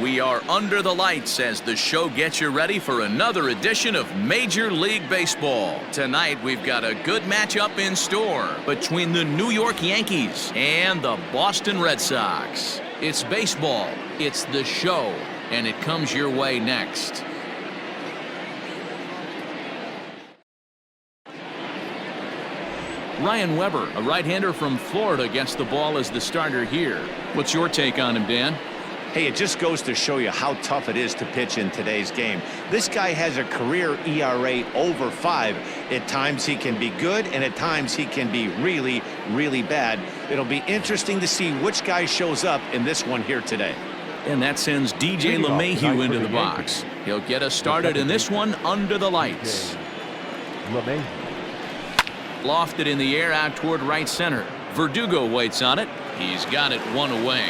We are under the lights as the show gets you ready for another edition of Major League Baseball. Tonight, we've got a good matchup in store between the New York Yankees and the Boston Red Sox. It's baseball, it's the show, and it comes your way next. Ryan Weber, a right-hander from Florida, gets the ball as the starter here. What's your take on him, Dan? Hey, it just goes to show you how tough it is to pitch in today's game. This guy has a career ERA over 5. At times he can be good, and at times he can be really, really bad. It'll be interesting to see which guy shows up in this one here today. And that sends DJ LeMahieu into the box. He'll get us started in this one under the lights. Lofted in the air out toward right center. Verdugo waits on it. He's got it one away.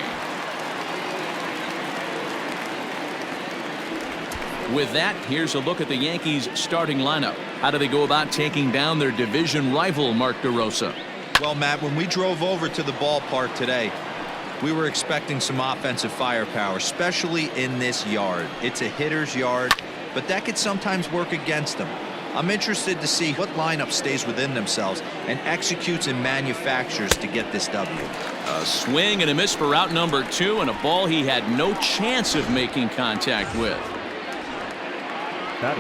With that, here's a look at the Yankees starting lineup. How do they go about taking down their division rival, Mark DeRosa? Well, Matt, when we drove over to the ballpark today, we were expecting some offensive firepower, especially in this yard. It's a hitter's yard, but that could sometimes work against them. I'm interested to see what lineup stays within themselves and executes and manufactures to get this W. A swing and a miss for out number 2, and a ball he had no chance of making contact with.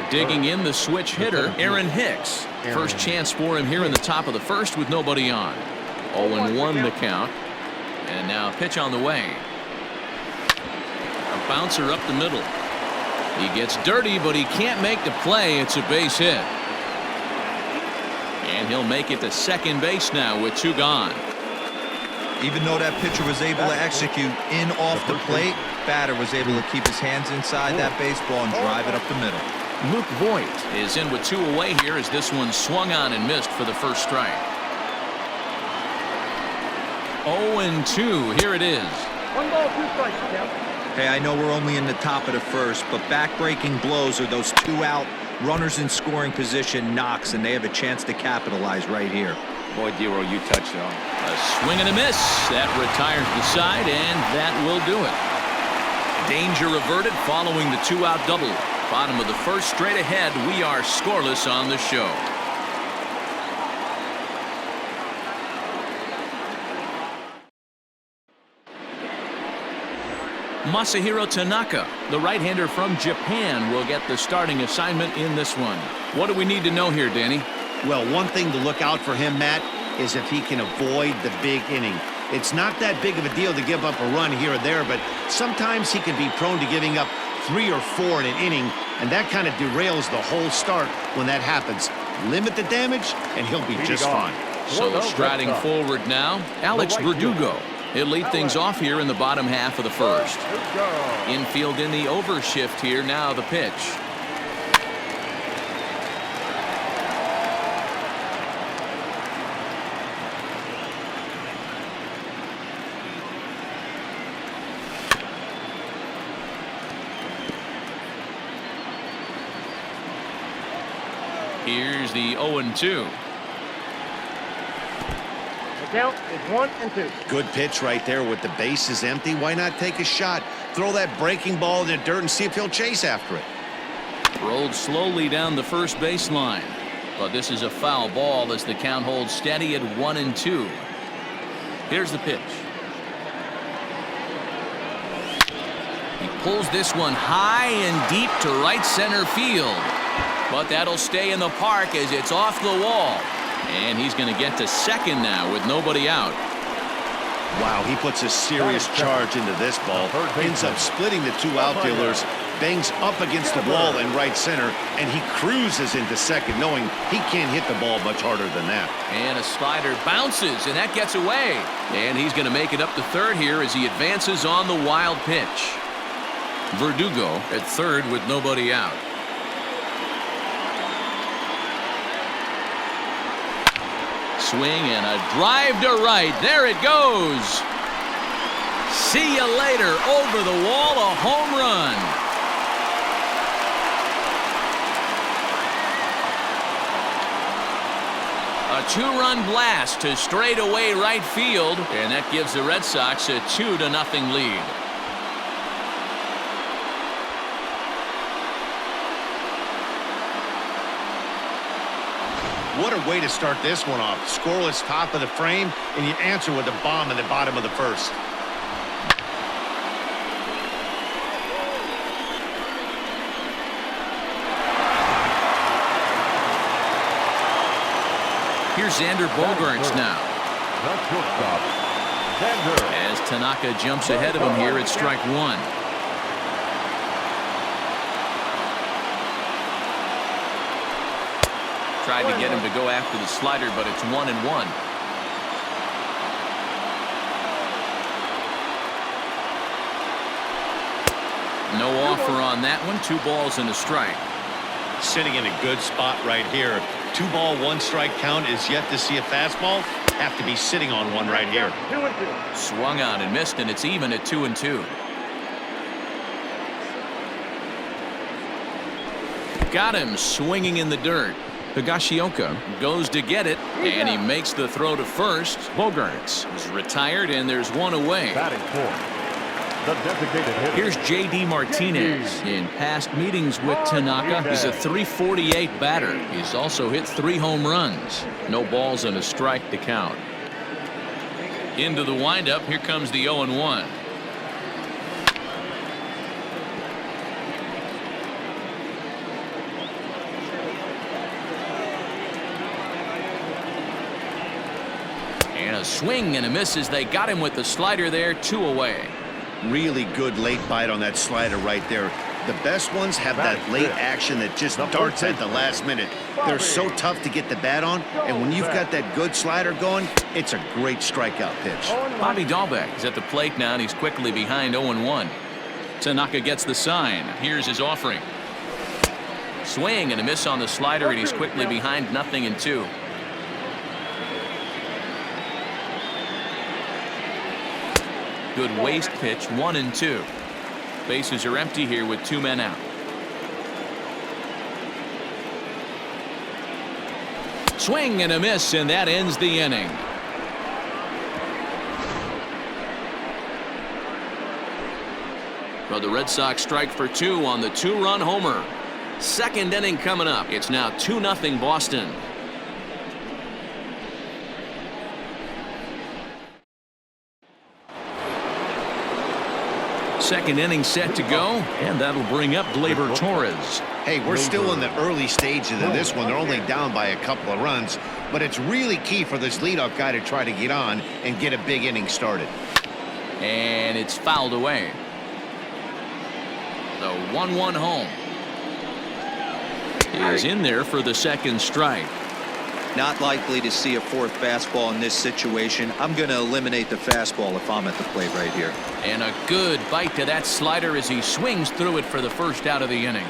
Digging in the switch hitter, Aaron Hicks. First chance for him here in the top of the first with nobody on. 0-1 the count. And now a pitch on the way. A bouncer up the middle. He gets dirty, but he can't make the play. It's a base hit. And he'll make it to second base now with 2 gone. Even though that pitcher was able to execute in off the plate, batter was able to keep his hands inside that baseball and drive it up the middle. Luke Voigt is in with 2 away here as this one swung on and missed for the first strike. 0-2. Here it is. 1 ball, 2 strikes. Hey, I know we're only in the top of the first, but back-breaking blows are those 2-out runners in scoring position knocks, and they have a chance to capitalize right here. Boy, Dero, you touched it on. A swing and a miss. That retires the side, and that will do it. Danger averted following the 2-out double. Bottom of the first, straight ahead. We are scoreless on the show. Masahiro Tanaka, the right-hander from Japan, will get the starting assignment in this one. What do we need to know here, Danny? Well, one thing to look out for him, Matt, is if he can avoid the big inning. It's not that big of a deal to give up a run here or there, but sometimes he can be prone to giving up 3 or 4 in an inning, and that kind of derails the whole start when that happens. Limit the damage, and he'll be just fine. So striding forward now, Alex Verdugo. He'll lead things off here in the bottom half of the first. Infield in the overshift here. Now the pitch. Here's the 0-2. The count is 1-2. Good pitch right there with the bases empty. Why not take a shot? Throw that breaking ball in the dirt and see if he'll chase after it. Rolled slowly down the first baseline. But this is a foul ball as the count holds steady at 1-2. Here's the pitch. He pulls this one high and deep to right center field. But that'll stay in the park as it's off the wall. And he's going to get to second now with nobody out. Wow, he puts a serious charge into this ball. Ends up splitting the 2 outfielders. Bangs up against the wall in right center. And he cruises into second, knowing he can't hit the ball much harder than that. And a slider bounces, and that gets away. And he's going to make it up to third here as he advances on the wild pitch. Verdugo at third with nobody out. Swing and a drive to right. There it goes. See you later. Over the wall, a home run. A 2-run blast to straightaway right field, and that gives the Red Sox a 2-0 lead. What a way to start this one off. Scoreless top of the frame, and you answer with a bomb in the bottom of the first. Here's Xander Bogaerts now. As Tanaka jumps ahead of him here at strike one. Tried to get him to go after the slider, but it's 1-1. No offer on that one. 2 balls and a strike. Sitting in a good spot right here. 2 ball, 1 strike count is yet to see a fastball. Have to be sitting on one right here. 2-2. Swung on and missed, and it's even at 2-2. Got him swinging in the dirt. Higashioka goes to get it, and he makes the throw to first. Bogaerts is retired, and there's one away. Batting fourth, the designated hitter. Here's J.D. Martinez. In past meetings with Tanaka, he's a .348 batter. He's also hit 3 home runs. No balls and a strike to count. Into the windup, here comes the 0-1. And a swing and a miss as they got him with the slider there. 2 away. Really good late bite on that slider right there. The best ones have that late action that just darts at the last minute. They're so tough to get the bat on, and when you've got that good slider going, it's a great strikeout pitch. Bobby Dahlbeck is at the plate now, and he's quickly behind 0-1. Tanaka gets the sign. Here's his offering. Swing and a miss on the slider, and he's quickly behind 0-2. Good waist pitch, 1-2. Bases are empty here with 2 men out. Swing and a miss, and that ends the inning. But the Red Sox strike for 2 on the 2-run homer. Second inning coming up. It's now 2-0 Boston. Second inning set to go, and that'll bring up Gleyber Torres. Hey, we're still in the early stages of this one. They're only down by a couple of runs, but it's really key for this leadoff guy to try to get on and get a big inning started. And it's fouled away. The 1-1 home is in there for the second strike. Not likely to see a 4th fastball in this situation. I'm going to eliminate the fastball if I'm at the plate right here. And a good bite to that slider as he swings through it for the first out of the inning.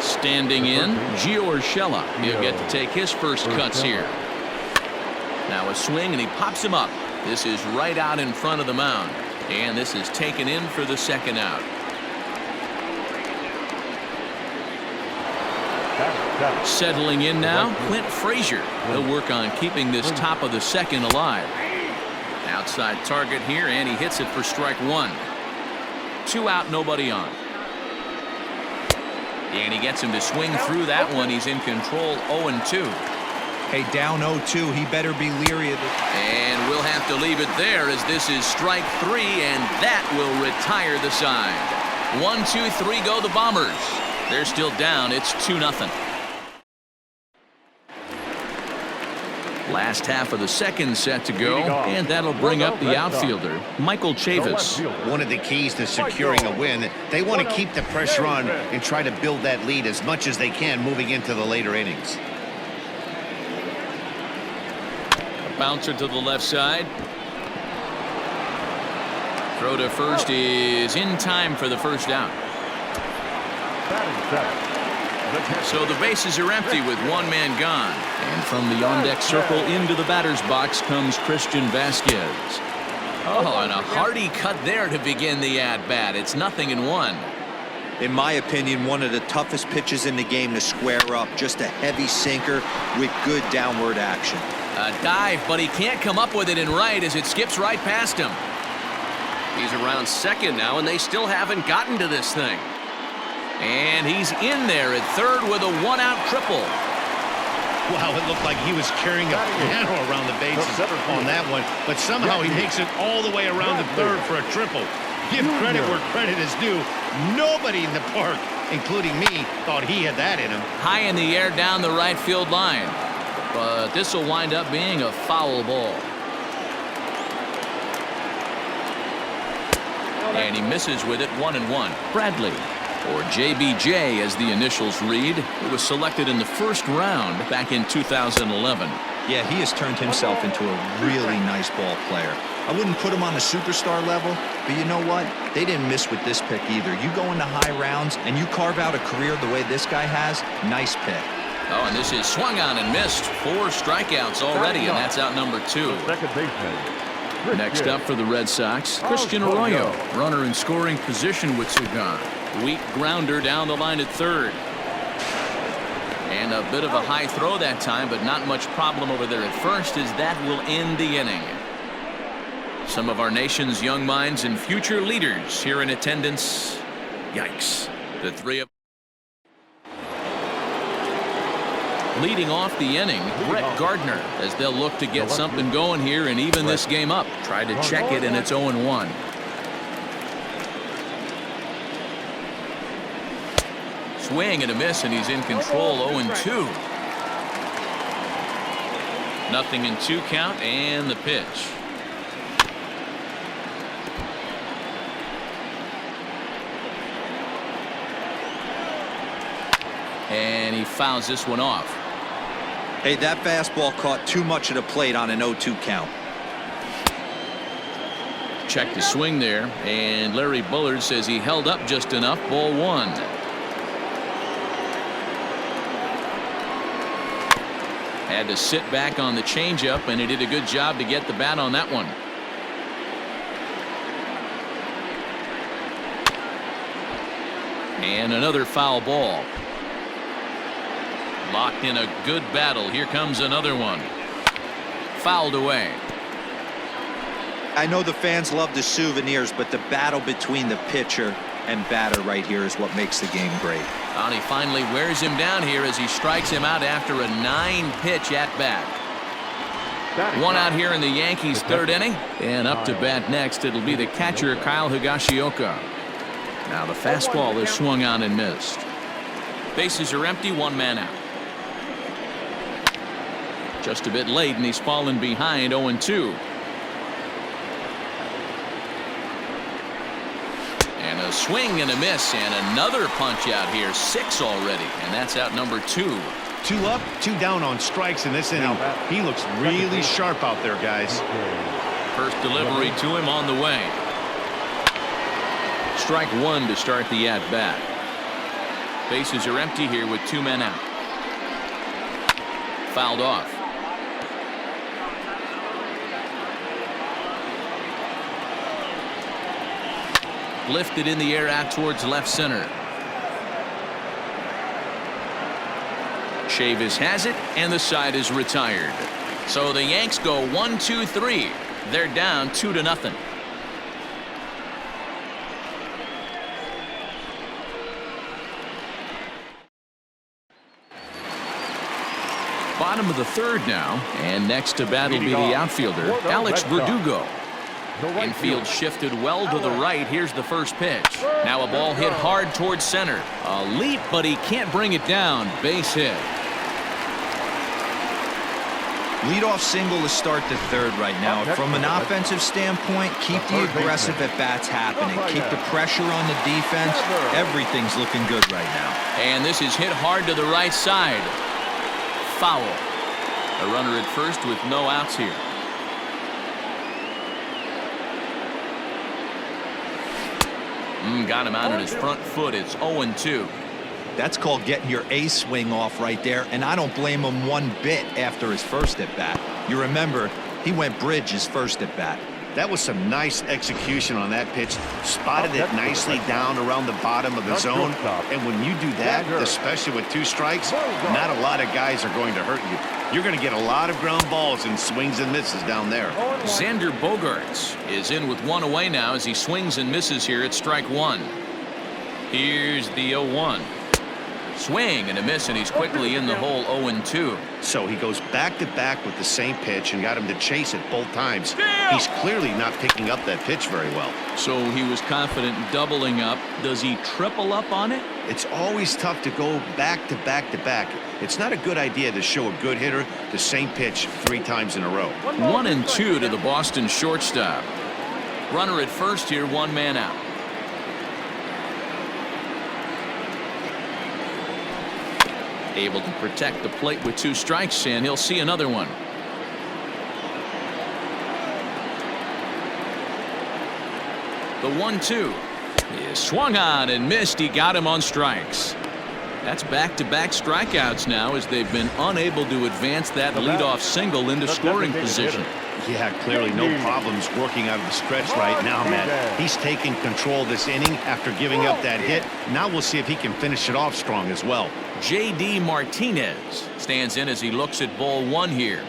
Standing in, Gio Urshela. He'll get to take his first cuts here. Now a swing, and he pops him up. This is right out in front of the mound. And this is taken in for the second out. Settling in now, Clint Frazier. He'll work on keeping this top of the second alive. Outside target here, and he hits it for strike 1. 2 out, nobody on. And he gets him to swing through that one. He's in control, 0-2. Hey, down 0-2, he better be leery of it. And we'll have to leave it there as this is strike 3, and that will retire the side. 1-2-3 go the Bombers. They're still down. It's 2-0. Last half of the second set to go, and that'll bring up the outfielder, Michael Chavis. One of the keys to securing a win, they want to keep the pressure on and try to build that lead as much as they can moving into the later innings. A bouncer to the left side. Throw to first is in time for the first out. So the bases are empty with 1 man gone. And from the on-deck circle into the batter's box comes Christian Vasquez. Oh, and a hearty cut there to begin the at-bat. It's 0-1. In my opinion, one of the toughest pitches in the game to square up. Just a heavy sinker with good downward action. A dive, but he can't come up with it in right as it skips right past him. He's around second now, and they still haven't gotten to this thing. And he's in there at third with a 1-out triple. Wow, it looked like he was carrying a piano around the bases on that one, but somehow he makes it all the way around to third for a triple. Give credit where credit is due. Nobody in the park, including me, thought he had that in him. High in the air down the right field line. But this will wind up being a foul ball. And he misses with it, 1-1. Bradley, or JBJ as the initials read, who was selected in the first round back in 2011. Yeah, he has turned himself into a really nice ball player. I wouldn't put him on the superstar level, but you know what? They didn't miss with this pick either. You go into high rounds and you carve out a career the way this guy has, nice pick. Oh, and this is swung on and missed. 4 strikeouts already, and that's out number 2. Second baseman. Next up for the Red Sox, Christian Arroyo, runner in scoring position with Sugan. Weak grounder down the line at third. And a bit of a high throw that time, but not much problem over there at first, as that will end the inning. Some of our nation's young minds and future leaders here in attendance. Yikes. The three of leading off the inning, Brett Gardner, as they'll look to get something going here and even this game up. Try to check it, and it's 0-1. Swing and a miss, and he's in control. 0-2. Nothing in 2 count, and the pitch. And he fouls this one off. Hey, that fastball caught too much of the plate on an 0-2 count. Check the swing there, and Larry Bullard says he held up just enough. Ball 1. Had to sit back on the changeup, and he did a good job to get the bat on that one. And another foul ball. Locked in a good battle. Here comes another one. Fouled away. I know the fans love the souvenirs, but the battle between the pitcher and batter right here is what makes the game great. And he finally wears him down here as he strikes him out after a 9-pitch at bat. One out here in the Yankees' 3rd inning. And up to bat next, it'll be the catcher, Kyle Higashioka. Now the fastball is swung on and missed. Bases are empty, 1 man out. Just a bit late, and he's fallen behind. 0-2. And a swing and a miss, and another punch out here. 6 already, and that's out number 2. 2 up, 2 down on strikes in this inning. He looks really sharp out there, guys. First delivery to him on the way. Strike 1 to start the at-bat. Bases are empty here with 2 men out. Fouled off. Lifted in the air out towards left center. Chavis has it, and the side is retired. So the Yanks go 1-2-3. They're down 2-0. Bottom of the 3rd now, and next to bat will be the outfielder, Alex Verdugo. Infield shifted well to the right. Here's the first pitch. Now a ball hit hard towards center. A leap, but he can't bring it down. Base hit. Leadoff single to start the 3rd right now. From an offensive standpoint, keep the aggressive at-bats happening. Keep the pressure on the defense. Everything's looking good right now. And this is hit hard to the right side. Foul. A runner at first with no outs here. Got him out on his front foot. It's 0-2. That's called getting your A swing off right there, and I don't blame him one bit after his first at bat. You remember, he went bridge his first at bat. That was some nice execution on that pitch. Spotted it nicely down around the bottom of the zone. And when you do that, especially with 2 strikes, not a lot of guys are going to hurt you. You're going to get a lot of ground balls and swings and misses down there. Xander Bogaerts is in with 1 away now as he swings and misses here at strike 1. Here's the 0-1. Swing and a miss, and he's quickly in the hole 0-2. So he goes back-to-back with the same pitch and got him to chase it both times. He's clearly not picking up that pitch very well. So he was confident in doubling up. Does he triple up on it? It's always tough to go back-to-back-to-back. It's not a good idea to show a good hitter the same pitch 3 times in a row. 1-2 to the Boston shortstop. Runner at first here, 1 man out. Able to protect the plate with 2 strikes, and he'll see another one. The 1-2 is swung on and missed. He got him on strikes. That's back-to-back strikeouts now, as they've been unable to advance that leadoff single into scoring position. Yeah, clearly no problems working out of the stretch right now, Matt. He's taking control this inning after giving up that hit. Now we'll see if he can finish it off strong as well. J.D. Martinez stands in as he looks at ball 1 here.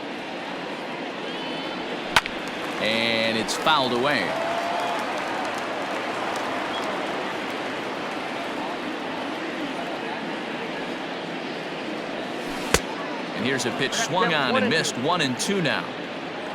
And it's fouled away. And here's a pitch swung on and missed. 1-2 now.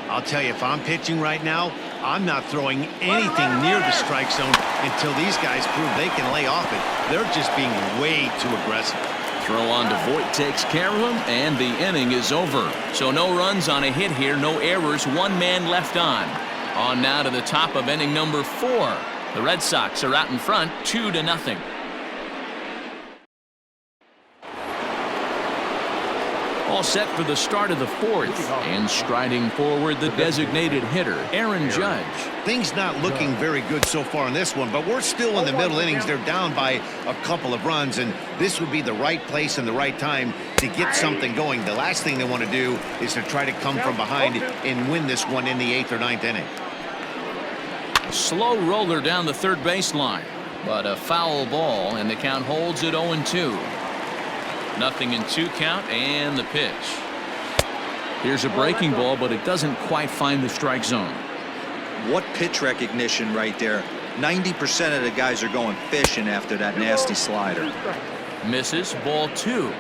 I'll tell you, if I'm pitching right now, I'm not throwing anything near the strike zone until these guys prove they can lay off it. They're just being way too aggressive. Throw on to Voit takes care of him, and the inning is over. So no runs on a hit here, no errors, 1 man left on. On now to the top of inning number 4. The Red Sox are out in front, 2-0. All set for the start of the 4th, and striding forward the designated hitter, Aaron Judge. Things not looking very good so far in this one, but we're still in the middle innings. They're down by a couple of runs, and this would be the right place and the right time to get something going. The last thing they want to do is to try to come from behind and win this one in the 8th or 9th inning. A slow roller down the third baseline, but a foul ball, and the count holds at 0-2. 0-2 count, and the pitch. Here's a breaking ball, but it doesn't quite find the strike zone. What pitch recognition right there. 90% of the guys are going fishing after that nasty slider. Misses, ball 2.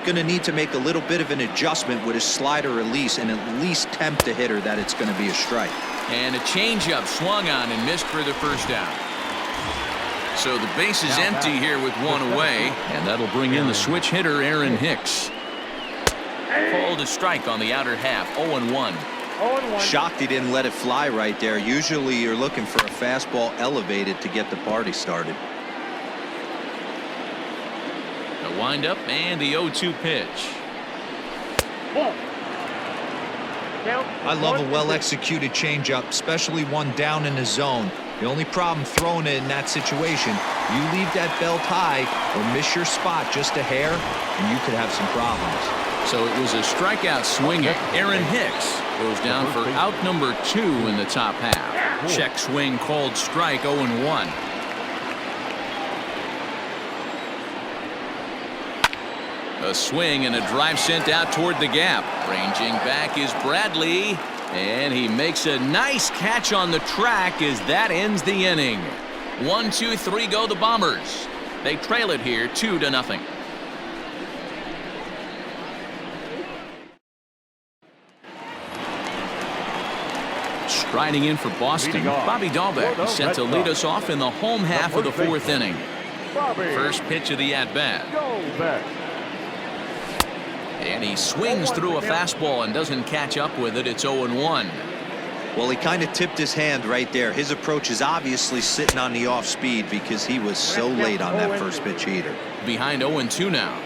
Going to need to make a little bit of an adjustment with his slider release and at least tempt the hitter that it's going to be a strike. And a changeup swung on and missed for the first out. So the base is empty here with 1 away, and that'll bring in the switch hitter, Aaron Hicks. Called a strike on the outer half, 0-1. Shocked he didn't let it fly right there. Usually you're looking for a fastball elevated to get the party started. The windup and the 0-2 pitch. I love a well-executed changeup, especially one down in the zone. The only problem throwing it in that situation, you leave that belt high or miss your spot just a hair, and you could have some problems. So it was a strikeout swinging. Aaron Hicks goes down for out number 2 in the top half. Check swing called strike, 0-1. A swing and a drive sent out toward the gap. Ranging back is Bradley. And he makes a nice catch on the track as that ends the inning. 1, 2, 3 go the Bombers. They trail it here 2-0. Striding in for Boston, Bobby Dahlbeck is set to lead us off in the home half of the 4th inning. First pitch of the at-bat. And he swings through a fastball and doesn't catch up with it. It's 0-1. Well, he kind of tipped his hand right there. His approach is obviously sitting on the off speed because he was so late on that first pitch heater. Behind 0-2 now.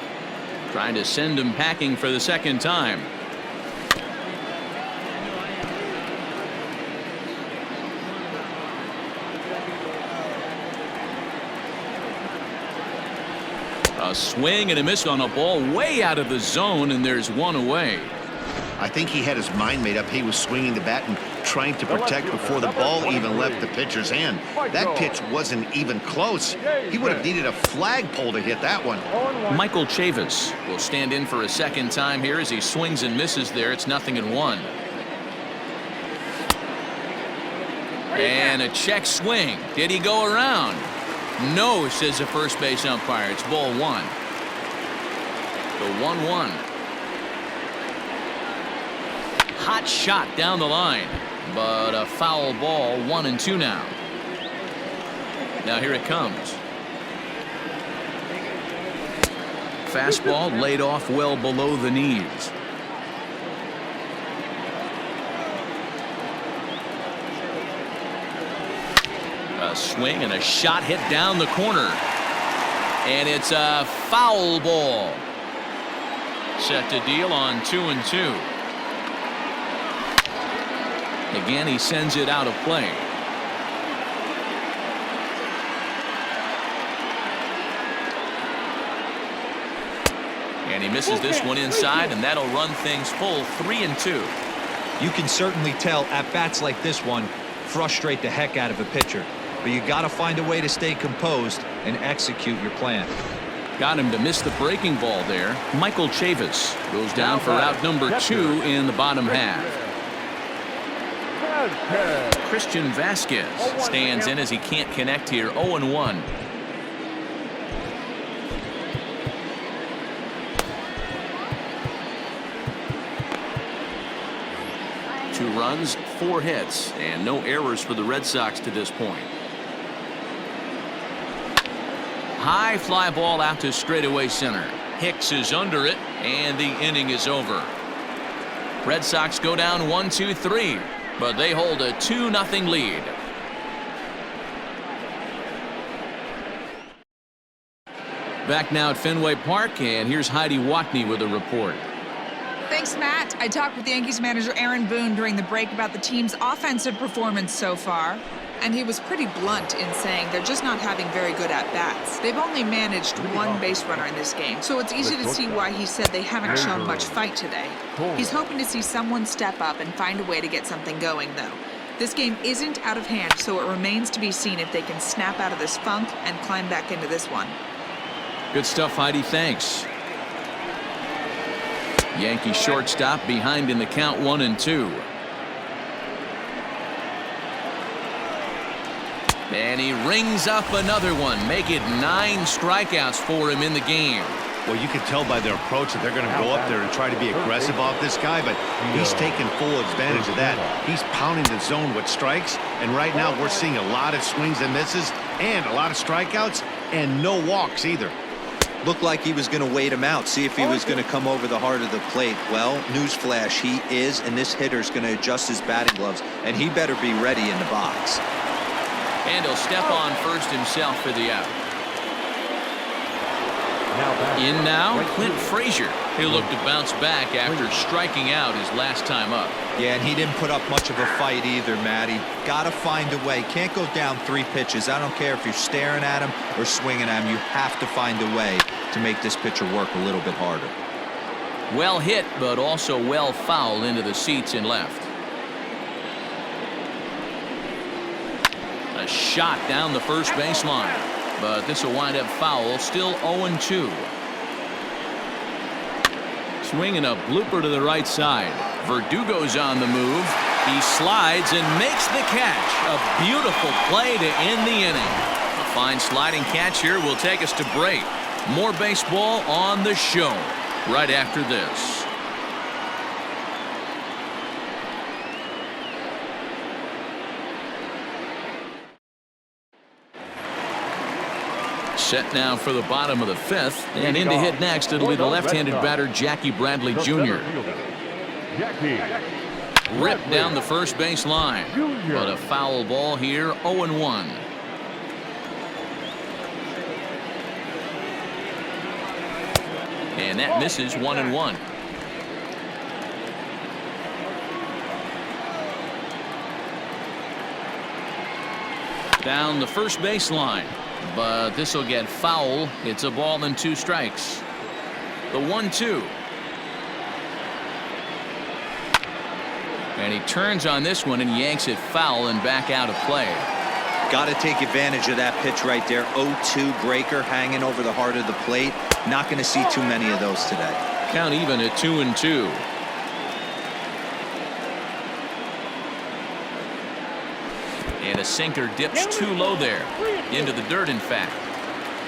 Trying to send him packing for the second time. A swing and a miss on a ball way out of the zone, and there's 1 away. I think he had his mind made up. He was swinging the bat and trying to protect before the ball even left the pitcher's hand. That pitch wasn't even close. He would have needed a flagpole to hit that one. Michael Chavis will stand in for a second time here as he swings and misses there. It's 0-1. And a check swing. Did he go around? No, says the first base umpire. It's ball 1. The 1-1. Hot shot down the line, but a foul ball. 1-2 now. Now here it comes. Fastball laid off well below the knees. A swing and a shot hit down the corner. And it's a foul ball. Set to deal on 2-2. Again, he sends it out of play. And he misses this one inside, and that'll run things full 3-2. You can certainly tell at bats like this one frustrate the heck out of a pitcher. But you got to find a way to stay composed and execute your plan. Got him to miss the breaking ball there. Michael Chavis goes down for out number 2 in the bottom half. Christian Vasquez stands in as he can't connect here. 0-1. Two runs, 4 hits, and no errors for the Red Sox to this point. High fly ball out to straightaway center. Hicks is under it, and the inning is over. Red Sox go down 1-2-3, but they hold a 2-0 lead. Back now at Fenway Park, and here's Heidi Watney with a report. Thanks, Matt. I talked with Yankees manager Aaron Boone during the break about the team's offensive performance so far, and he was pretty blunt in saying they're just not having very good at-bats. They've only managed 1 base runner in this game, so it's easy to see why he said they haven't shown much fight today. He's hoping to see someone step up and find a way to get something going, though. This game isn't out of hand, so it remains to be seen if they can snap out of this funk and climb back into this one. Good stuff, Heidi. Thanks. Yankee shortstop behind in the count 1-2. And he rings up another one, make it 9 strikeouts for him in the game. Well, you can tell by their approach that they're going to go up there and try to be aggressive off this guy, but he's taking full advantage of that. He's pounding the zone with strikes, and right now we're seeing a lot of swings and misses and a lot of strikeouts and no walks either. Looked like he was going to wait him out, see if he was going to come over the heart of the plate. Well, newsflash, he is, and this hitter's going to adjust his batting gloves, and he better be ready in the box. And he'll step on first himself for the out. In now, Clint Frazier. He'll look to bounce back after striking out his last time up. Yeah, and he didn't put up much of a fight either, Matty. Got to find a way. Can't go down 3 pitches. I don't care if you're staring at him or swinging at him. You have to find a way to make this pitcher work a little bit harder. Well hit, but also well fouled into the seats and left. A shot down the first baseline, but this will wind up foul. Still 0-2. Swinging a blooper to the right side. Verdugo's on the move. He slides and makes the catch. A beautiful play to end the inning. A fine sliding catch here will take us to break. More baseball on the show right after this. Set now for the bottom of the 5th, and in to hit next it'll be the left-handed batter Jackie Bradley Jr. Ripped down the first base line, but a foul ball here. 0-1. And that misses. 1-1. Down the first base line, but this will get foul. It's a ball and 2 strikes. The 1-2. And he turns on this one and yanks it foul and back out of play. Got to take advantage of that pitch right there. 0-2 breaker hanging over the heart of the plate. Not going to see too many of those today. Count even at 2-2. And a sinker dips too low there. Into the dirt, in fact.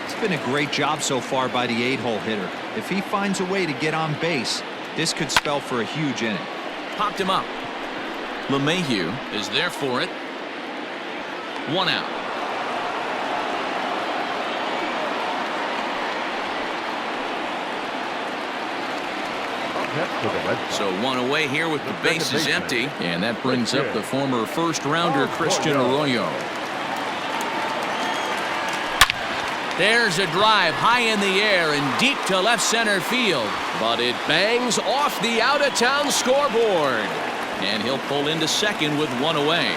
It's been a great job so far by the 8-hole hitter. If he finds a way to get on base, this could spell for a huge inning. Popped him up. LeMahieu is there for it. 1 out. So 1 away here with the bases empty, and that brings up the former first-rounder Christian Arroyo. There's a drive high in the air and deep to left center field, but it bangs off the out-of-town scoreboard, and he'll pull into second with 1 away.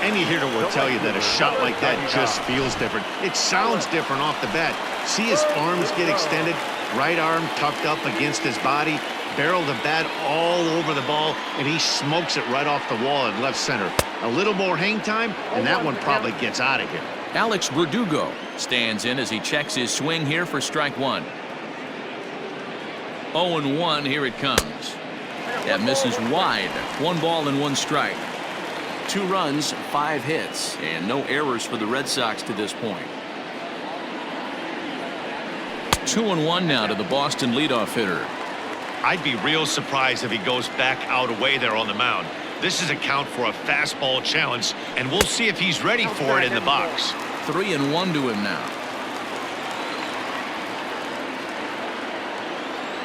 Any hitter will tell you that a shot like that just feels different. It sounds different off the bat. See his arms get extended, right arm tucked up against his body, barrel the bat all over the ball, and he smokes it right off the wall in left center. A little more hang time, and that one probably gets out of here. Alex Verdugo stands in as he checks his swing here for strike 1. 0-1, here it comes. That misses wide. 1 ball and 1 strike. 2 runs, 5 hits, and no errors for the Red Sox to this point. 2-1 now to the Boston leadoff hitter. I'd be real surprised if he goes back out away there on the mound. This is a count for a fastball challenge, and we'll see if he's ready for it in the box. 3-1 to him now.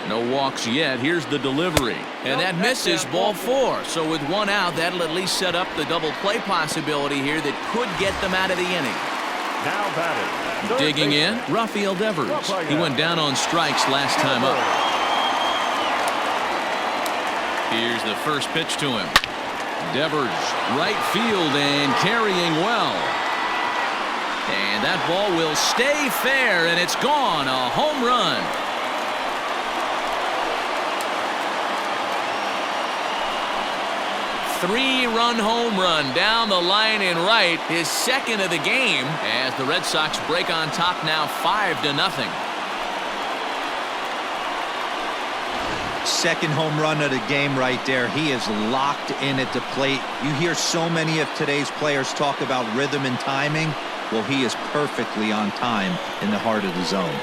No walks yet. Here's the delivery, and that misses, ball 4. So with 1 out, that'll at least set up the double play possibility here that could get them out of the inning. Now batting. Digging in, Rafael Devers. He went down on strikes last time up. Here's the first pitch to him. Devers, right field and carrying well. And that ball will stay fair, and it's gone. A home run. Three-run home run down the line in right, his second of the game, as the Red Sox break on top now 5-0. Second home run of the game right there. He is locked in at the plate. You hear so many of today's players talk about rhythm and timing. Well, he is perfectly on time in the heart of the zone.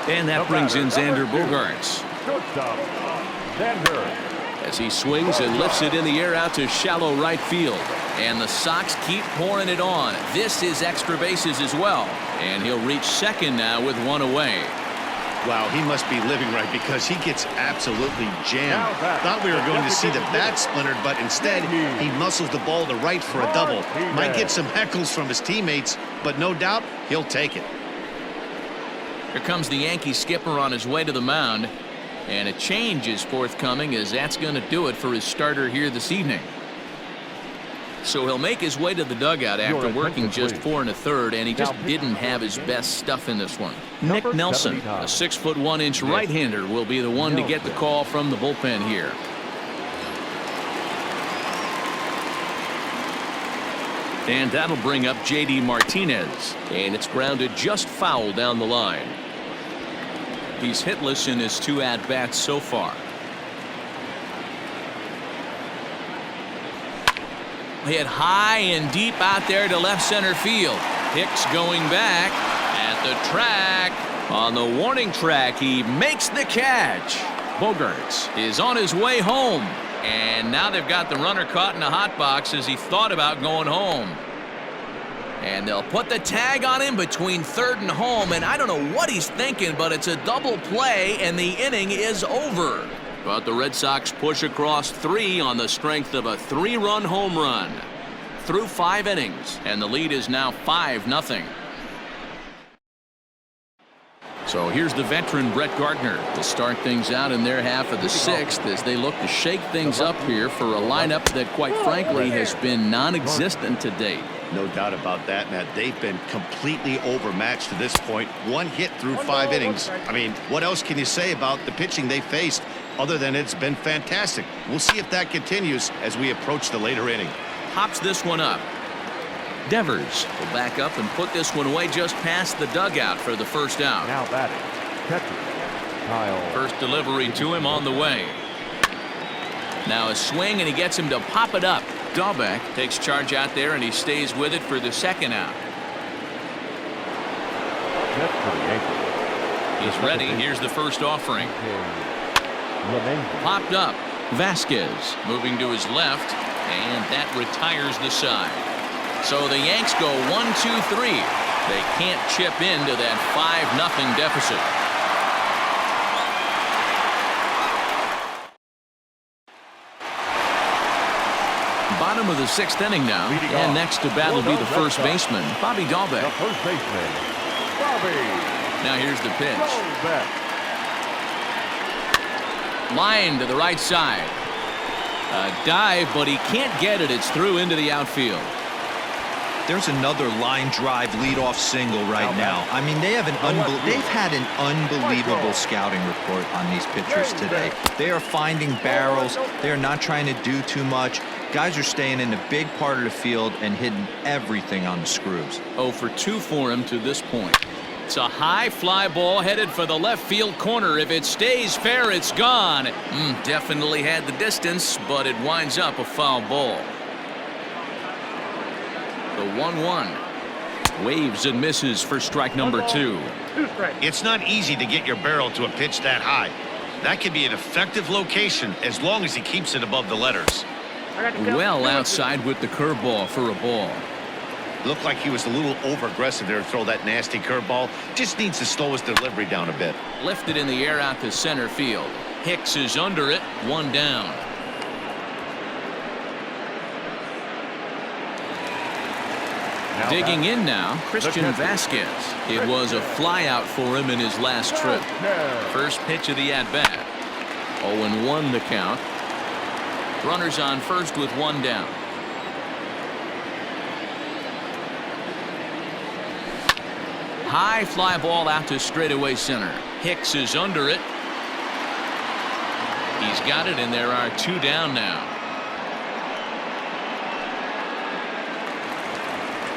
And that brings in Xander Bogaerts. Shortstop, Xander. As he swings and lifts it in the air out to shallow right field. And the Sox keep pouring it on. This is extra bases as well. And he'll reach second now with 1 away. Wow, he must be living right because he gets absolutely jammed. Thought we were going to see the bat splintered, but instead he muscles the ball to right for a double. Might get some heckles from his teammates, but no doubt he'll take it. Here comes the Yankee skipper on his way to the mound. And a change is forthcoming, as that's going to do it for his starter here this evening. So he'll make his way to the dugout after working just 4 1/3, and he just didn't have his best stuff in this one. Nick Nelson, a 6' 1" right-hander, will be the one to get the call from the bullpen here. And that'll bring up J.D. Martinez, and it's grounded just foul down the line. He's hitless in his 2 at-bats so far. Hit high and deep out there to left center field. Hicks going back at the track. On the warning track, he makes the catch. Bogaerts is on his way home. And now they've got the runner caught in a hot box as he thought about going home. And they'll put the tag on him between third and home, and I don't know what he's thinking, but it's a double play, and the inning is over. But the Red Sox push across 3 on the strength of a 3-run home run. Through 5 innings, and the lead is now 5-0. So here's the veteran Brett Gardner to start things out in their half of the 6th as they look to shake things up here for a lineup that, quite frankly, has been non-existent to date. No doubt about that, Matt. They've been completely overmatched to this point. 1 hit through 5 innings. I mean, what else can you say about the pitching they faced other than it's been fantastic? We'll see if that continues as we approach the later inning. Pops this one up. Devers will back up and put this one away just past the dugout for the first out. Now batting, catcher, Kyle. First delivery to him on the way. Now a swing, and he gets him to pop it up. Dahlbeck takes charge out there, and he stays with it for the second out. That's for the Yankees. He's ready. Here's the first offering. Popped up. Vasquez moving to his left, and that retires the side. So the Yanks go 1-2-3. They can't chip into that 5-0 deficit. Bottom of the sixth inning now, and next to bat will be the first baseman, Bobby Dahlbeck. The first baseman, Bobby. Now here's the pitch. Dahlbeck. Line to the right side. A dive, but he can't get it. It's through into the outfield. There's another line drive leadoff single right now. I mean, they've had an unbelievable scouting report on these pitchers today. They are finding barrels. They are not trying to do too much. Guys are staying in the big part of the field and hitting everything on the screws. 0 for 2 for him to this point. It's a high fly ball headed for the left field corner. If it stays fair, it's gone. Definitely had the distance, but it winds up a foul ball. The 1-1. Waves and misses for strike number 2. It's not easy to get your barrel to a pitch that high. That can be an effective location as long as he keeps it above the letters. Well outside with the curveball for a ball. Looked like he was a little over-aggressive there to throw that nasty curveball. Just needs to slow his delivery down a bit. Lifted in the air out to center field. Hicks is under it. 1 down. Digging in now, Christian Vasquez. It was a flyout for him in his last trip. First pitch of the at-bat. 0-1 the count. Runners on first with 1 down. High fly ball out to straightaway center. Hicks is under it. He's got it, and there are 2 down now.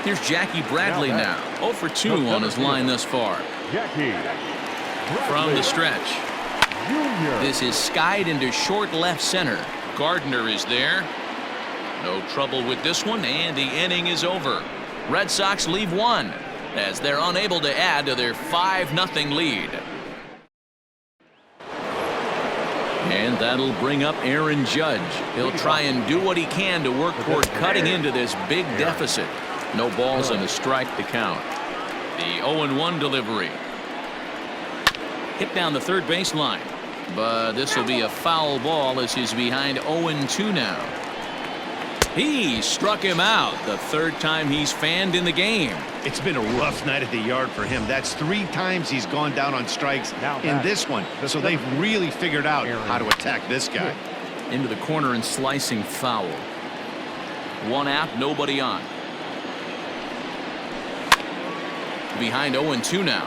Here's Jackie Bradley now. 0 for 2 on his line thus far. Jackie From the stretch. Jr. This is skied into short left center. Gardner is there. No trouble with this one, and the inning is over. Red Sox leave 1 as they're unable to add to their 5-0 lead. And that'll bring up Aaron Judge. He'll try and do what he can to work toward cutting into this big deficit. No balls and a strike to count. The 0-1 delivery. Hit down the third baseline. But this will be a foul ball as he's behind 0-2 now. He struck him out the third time he's fanned in the game. It's been a rough night at the yard for him. That's 3 times he's gone down on strikes in this one. So they've really figured out how to attack this guy. Into the corner and slicing foul. 1 out, nobody on. Behind 0-2 now.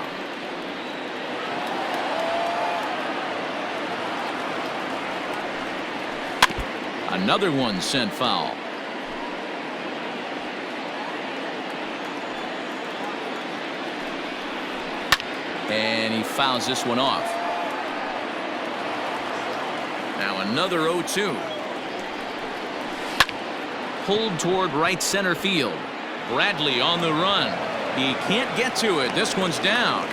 Another one sent foul. And he fouls this one off. Now another 0-2. Pulled toward right center field. Bradley on the run. He can't get to it. This one's down.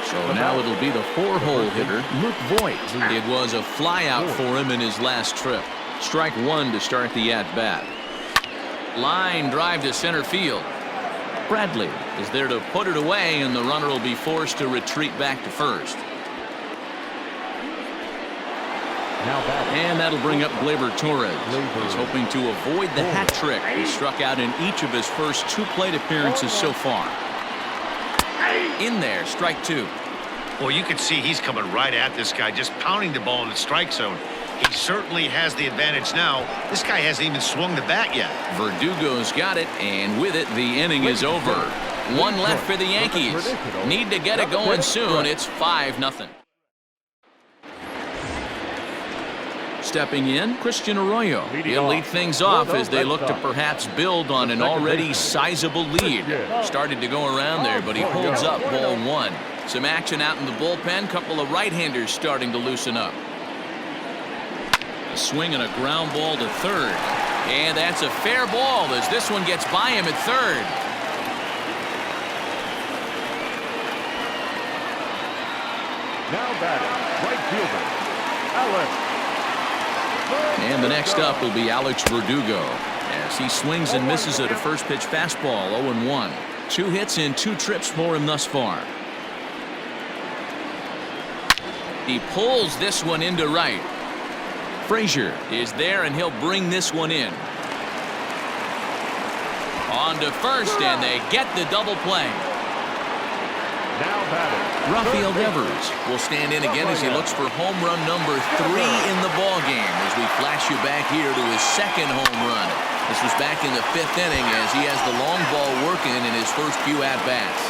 So now it'll be the 4-hole hitter, Luke Voigt. It was a flyout for him in his last trip. Strike 1 to start the at-bat. Line drive to center field. Bradley is there to put it away, and the runner will be forced to retreat back to first. And that'll bring up Gleyber Torres. He's hoping to avoid the hat trick. He struck out in each of his first 2 plate appearances so far. In there, strike 2. Well, you can see he's coming right at this guy, just pounding the ball in the strike zone. He certainly has the advantage now. This guy hasn't even swung the bat yet. Verdugo's got it, and with it, the inning is over. 1 left for the Yankees. Need to get it going soon. It's 5-0. stepping in, Christian Arroyo. He'll lead things off as they look to perhaps build on an already sizable lead. Started to go around there, but he holds up ball one. Some action out in the bullpen. Couple of right-handers starting to loosen up. A swing and a ground ball to third. And that's a fair ball as this one gets by him at third. Now batting, right fielder, Alex. And the next up will be Alex Verdugo as he swings and misses at a first pitch fastball. 0-1. 2 hits in 2 trips for him thus far. He pulls this one into right. Frazier is there and he'll bring this one in. On to first and they get the double play. Now batting, Rafael Devers will stand in again as he looks for home run number 3 in the ball game as we flash you back here to his second home run. This was back in the 5th inning as he has the long ball working in his first few at-bats.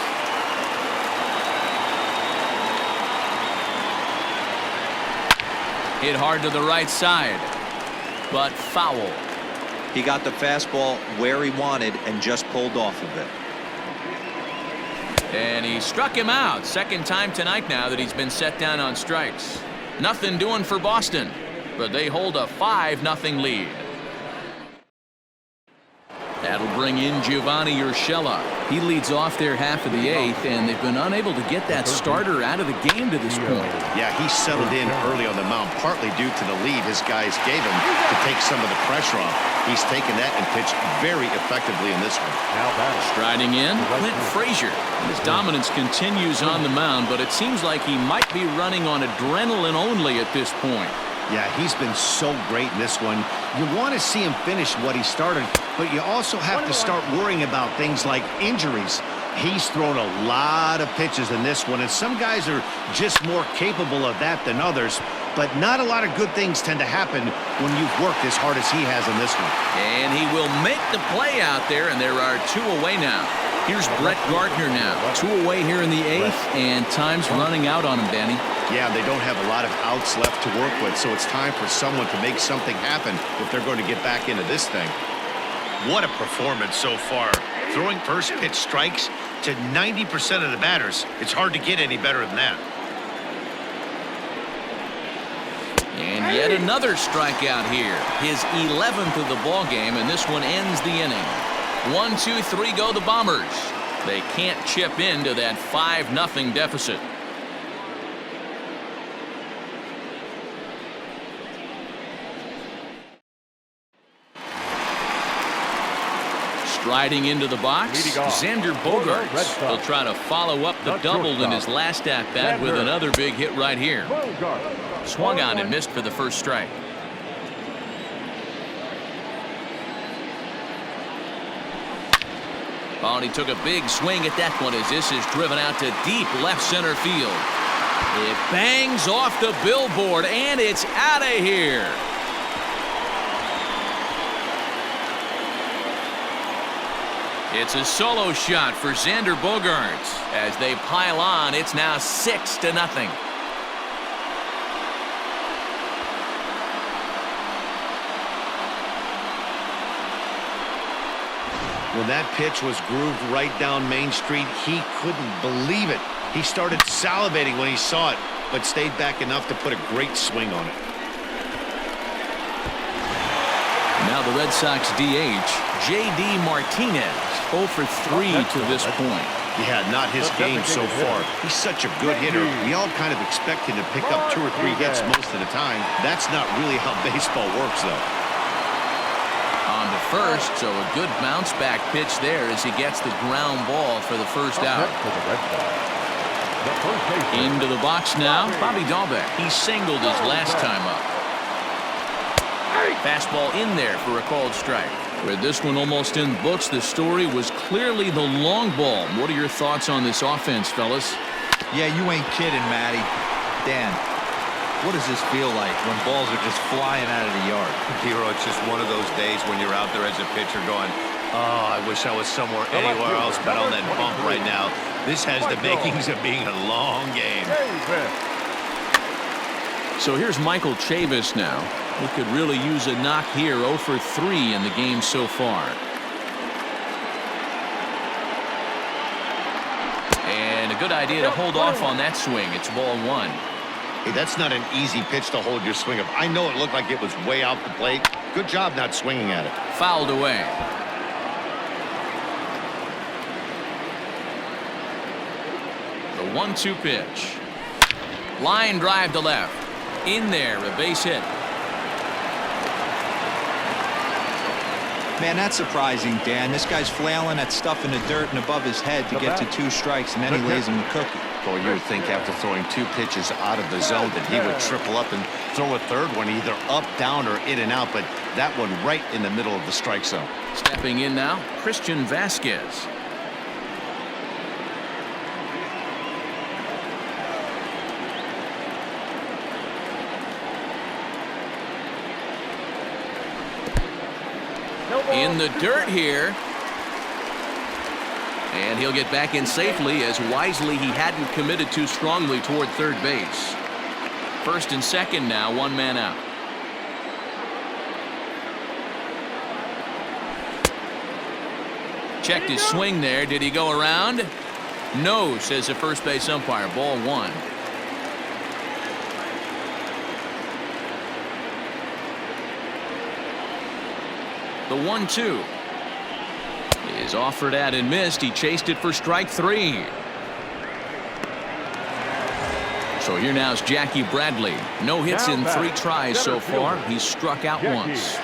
Hit hard to the right side, but foul. He got the fastball where he wanted and just pulled off of it. And he struck him out. Second time tonight now that he's been set down on strikes. Nothing doing for Boston, but they hold a 5-0 lead. That'll bring in Giovanni Urshela. He leads off their half of the 8th, and they've been unable to get that starter out of the game to this point. Yeah, he settled in early on the mound, partly due to the lead his guys gave him to take some of the pressure off. He's taken that and pitched very effectively in this one. now batting, Striding in, Clint Frazier. His dominance continues on the mound, but it seems like he might be running on adrenaline only at this point. Yeah, he's been so great in this one. You want to see him finish what he started, but you also have to start worrying about things like injuries. He's thrown a lot of pitches in this one, and some guys are just more capable of that than others, but not a lot of good things tend to happen when you've worked as hard as he has in this one. And he will make the play out there, and there are 2 away now. Here's Brett Gardner now. 2 away here in the 8th, and time's running out on him, Danny. Yeah, they don't have a lot of outs left to work with, so it's time for someone to make something happen if they're going to get back into this thing. What a performance so far. Throwing first pitch strikes to 90% of the batters. It's hard to get any better than that. And yet another strikeout here. His 11th of the ball game, and this one ends the inning. 1, 2, 3 go the Bombers. They can't chip into that 5-0 deficit. Striding into the box, Xander Bogaerts. He'll try to follow up the double in his last at-bat with another big hit right here. Swung on and missed for the first strike. Oh, and he took a big swing at that one as this is driven out to deep left center field. It bangs off the billboard, and it's out of here. It's a solo shot for Xander Bogaerts. As they pile on, it's now 6-0. When that pitch was grooved right down Main Street, he couldn't believe it. He started salivating when he saw it, but stayed back enough to put a great swing on it. Now the Red Sox DH, J.D. Martinez, 0 for 3 to this point. Yeah, not his game so far. He's such a good hitter. We all kind of expect him to pick up 2 or 3 hits most of the time. That's not really how baseball works, though. On to first, so a good bounce back pitch there as he gets the ground ball for the first out. Into the box now, Bobby Dahlbeck. He singled his last time up. Fastball in there for a called strike. With this one almost in the books, the story was clearly the long ball. What are your thoughts on this offense, fellas? Yeah, you ain't kidding, Matty. Dan, what does this feel like when balls are just flying out of the yard? Hero, it's just one of those days when you're out there as a pitcher going, oh, I wish I was somewhere anywhere else but on that bump right now. This has the makings of being a long game. So here's Michael Chavis now. He could really use a knock here. 0 for 3 in the game so far. And a good idea to hold off on that swing. It's ball 1. Hey, that's not an easy pitch to hold your swing up. I know it looked like it was way out the plate. Good job not swinging at it. Fouled away. The 1-2 pitch. Line drive to left. In there, a base hit. Man, that's surprising, Dan. This guy's flailing at stuff in the dirt and above his head to get to 2 strikes, and then he lays him a cookie. Boy, you would think after throwing 2 pitches out of the zone that he would triple up and throw a third one either up, down, or in and out, but that one right in the middle of the strike zone. Stepping in now, Christian Vasquez. In the dirt here. And he'll get back in safely, as wisely he hadn't committed too strongly toward third base. First and second now, 1 man out. Checked his swing there. Did he go around? No, says the first base umpire. Ball 1. The 1-2 is offered at and missed. He chased it for strike 3. So here now is Jackie Bradley. No hits in 3 tries so far. He's struck out once.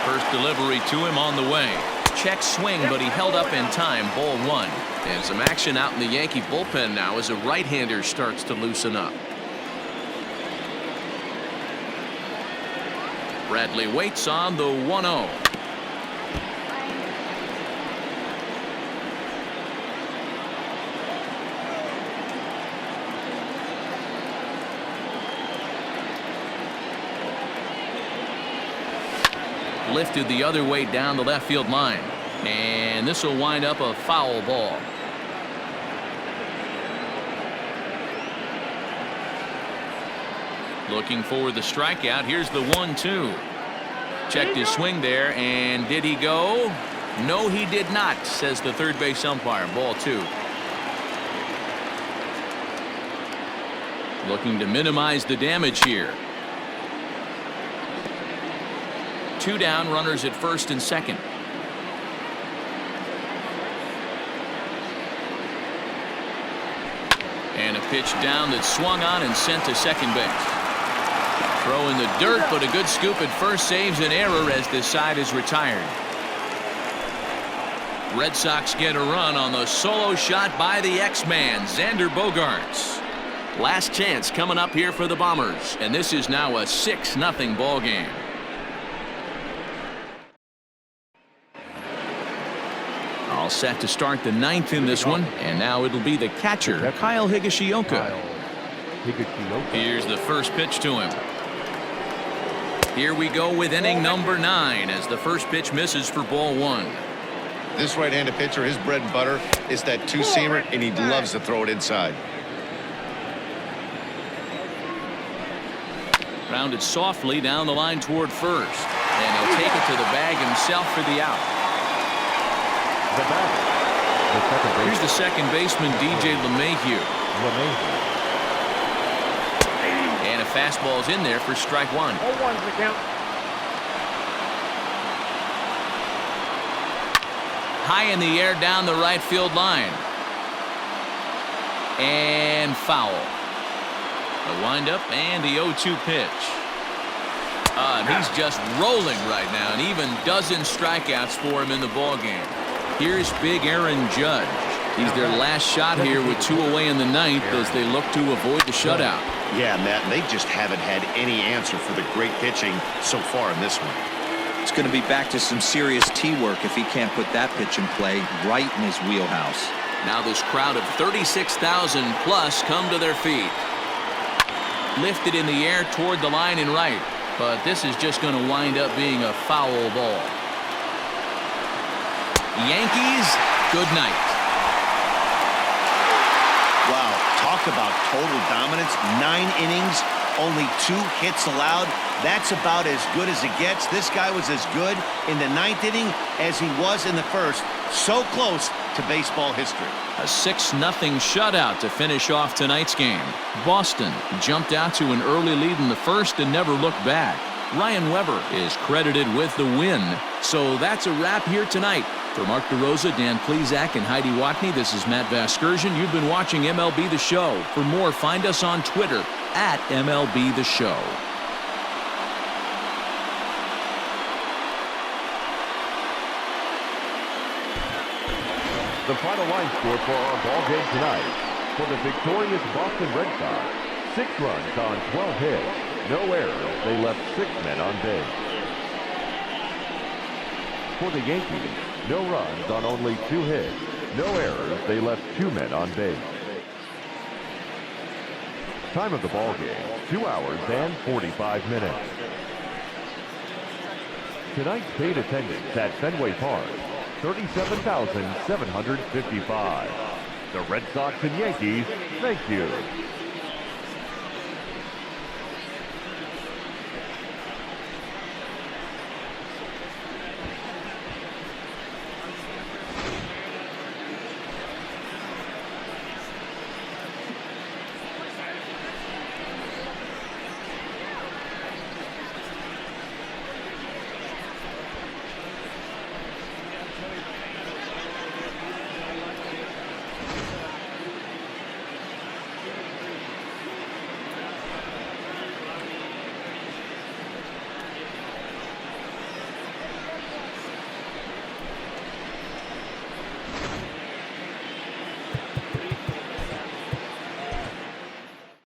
First delivery to him on the way. Check swing, but he held up in time. Ball 1. And some action out in the Yankee bullpen now as a right-hander starts to loosen up. Bradley waits on the 1-0. Lifted the other way down the left field line. And this will wind up a foul ball. Looking for the strikeout. Here's the 1-2. Checked his swing there, and did he go? No, he did not, says the third base umpire. Ball 2. Looking to minimize the damage here. 2 down, runners at first and second. And a pitch down that swung on and sent to second base. Throw in the dirt, but a good scoop at first saves an error as this side is retired. Red Sox get a run on the solo shot by the X-Man, Xander Bogaerts. Last chance coming up here for the Bombers, and this is now a 6-0 ball game. All set to start the 9th in this one, and now it'll be the catcher, Kyle Higashioka. Here's the first pitch to him. Here we go with inning number 9 as the first pitch misses for ball 1. This right-handed pitcher, his bread and butter is that 2-seamer, and he loves to throw it inside. Rounded softly down the line toward first, and he'll take it to the bag himself for the out. Here's the second baseman, DJ LeMahieu. And a fastball's in there for strike 1. 0-1's the count. High in the air down the right field line. And foul. The windup and the 0-2 pitch. And he's just rolling right now, and even dozen strikeouts for him in the ballgame. Here's big Aaron Judge. He's their last shot here with 2 away in the 9th as they look to avoid the shutout. Yeah, Matt, they just haven't had any answer for the great pitching so far in this one. It's going to be back to some serious tee work if he can't put that pitch in play right in his wheelhouse. Now this crowd of 36,000 plus come to their feet. Lifted in the air toward the line and right, but this is just going to wind up being a foul ball. Yankees, good night. Wow, talk talk about total dominance. 9 innings, only 2 hits allowed. That's about as good as it gets. This guy was as good in the 9th inning as he was in the 1st. So close to baseball history. A 6-0 shutout to finish off tonight's game. Boston jumped out to an early lead in the 1st and never looked back. Ryan Weber is credited with the win. So that's a wrap here tonight. For Mark DeRosa, Dan Plesac, and Heidi Watney, this is Matt Vasgersian. You've been watching MLB The Show. For more, find us on Twitter at MLB The Show. The final line score for our ball game tonight. For the victorious Boston Red Sox, 6 runs on 12 hits. No errors. They left 6 men on base. For the Yankees, no runs on only 2 hits. No errors. They left 2 men on base. Time of the ball game, 2 hours and 45 minutes. Tonight's paid attendance at Fenway Park, 37,755. The Red Sox and Yankees, thank you.